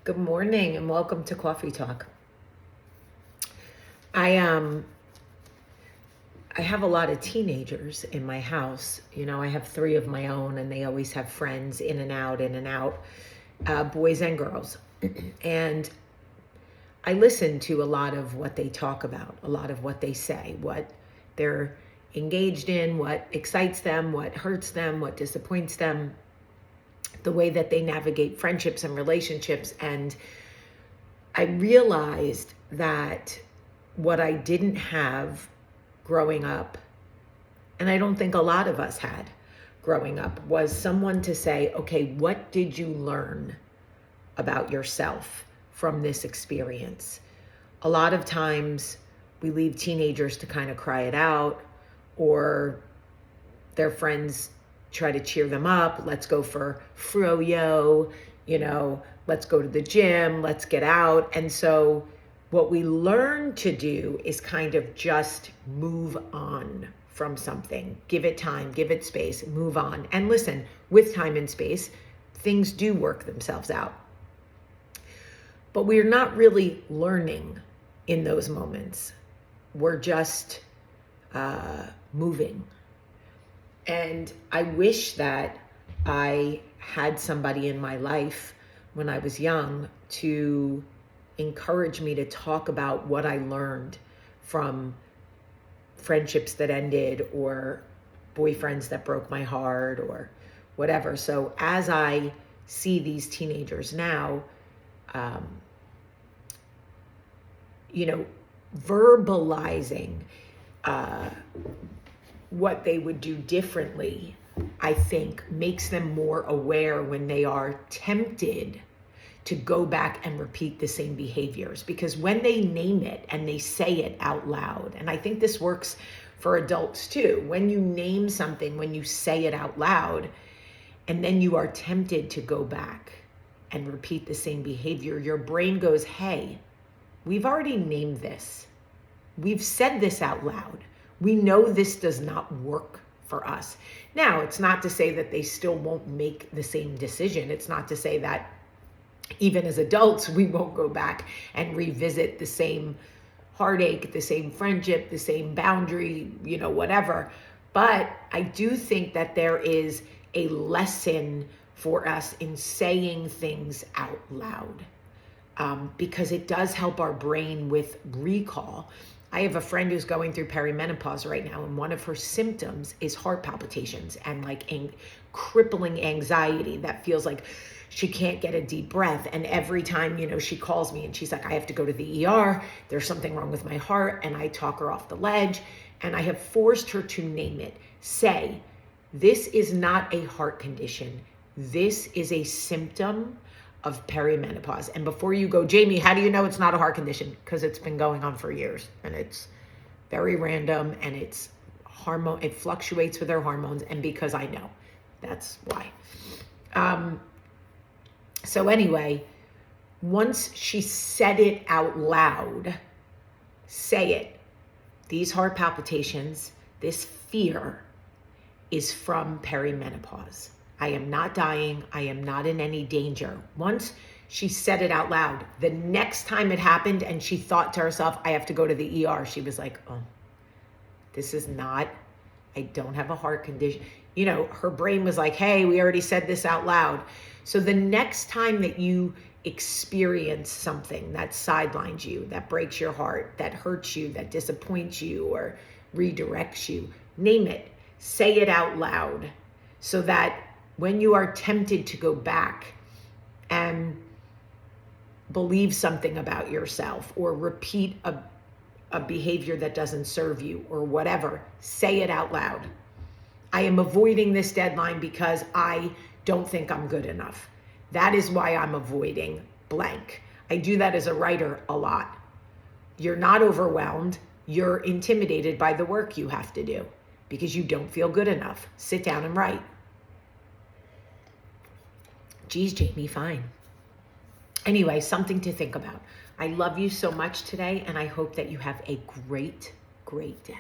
Good morning and welcome to Coffee Talk. I have a lot of teenagers in my house. I have 3 of my own, and they always have friends in and out, boys and girls. And I listen to a lot of what they talk about, a lot of what they say, what they're engaged in, what excites them, what hurts them, what disappoints them, the way that they navigate friendships and relationships. And I realized that what I didn't have growing up, and I don't think a lot of us had growing up, was someone to say, okay, what did you learn about yourself from this experience? A lot of times we leave teenagers to kind of cry it out, or their friends try to cheer them up. Let's go for froyo, let's go to the gym, let's get out. And so what we learn to do is kind of just move on from something. Give it time, give it space, move on. And listen, with time and space, things do work themselves out. But we're not really learning in those moments. We're just moving. And I wish that I had somebody in my life when I was young to encourage me to talk about what I learned from friendships that ended, or boyfriends that broke my heart, or whatever. So as I see these teenagers now, verbalizing what they would do differently, I think makes them more aware when they are tempted to go back and repeat the same behaviors. Because when they name it and they say it out loud, and I think this works for adults too, when you name something, when you say it out loud, and then you are tempted to go back and repeat the same behavior, your brain goes, hey, we've already named this. We've said this out loud. We know this does not work for us. Now, it's not to say that they still won't make the same decision. It's not to say that even as adults, we won't go back and revisit the same heartache, the same friendship, the same boundary, whatever. But I do think that there is a lesson for us in saying things out loud, because it does help our brain with recall. I have a friend who's going through perimenopause right now, and one of her symptoms is heart palpitations and crippling anxiety that feels like she can't get a deep breath. And every time, she calls me and she's like, I have to go to the ER. There's something wrong with my heart. And I talk her off the ledge, and I have forced her to name it. Say, this is not a heart condition. This is a symptom of perimenopause. And before you go, Jamie, how do you know it's not a heart condition? Because it's been going on for years, and it's very random, and it fluctuates with their hormones. And because I know, that's why. So anyway, once she said it out loud, say it. These heart palpitations, this fear is from perimenopause. I am not dying. I am not in any danger. Once she said it out loud, the next time it happened and she thought to herself, I have to go to the ER, she was like, oh, this is not, I don't have a heart condition. Her brain was like, hey, we already said this out loud. So the next time that you experience something that sidelines you, that breaks your heart, that hurts you, that disappoints you, or redirects you, name it, say it out loud, so that when you are tempted to go back and believe something about yourself, or repeat a behavior that doesn't serve you, or whatever, say it out loud. I am avoiding this deadline because I don't think I'm good enough. That is why I'm avoiding blank. I do that as a writer a lot. You're not overwhelmed. You're intimidated by the work you have to do because you don't feel good enough. Sit down and write. Geez, Jamie, fine. Anyway, something to think about. I love you so much today, and I hope that you have a great, great day.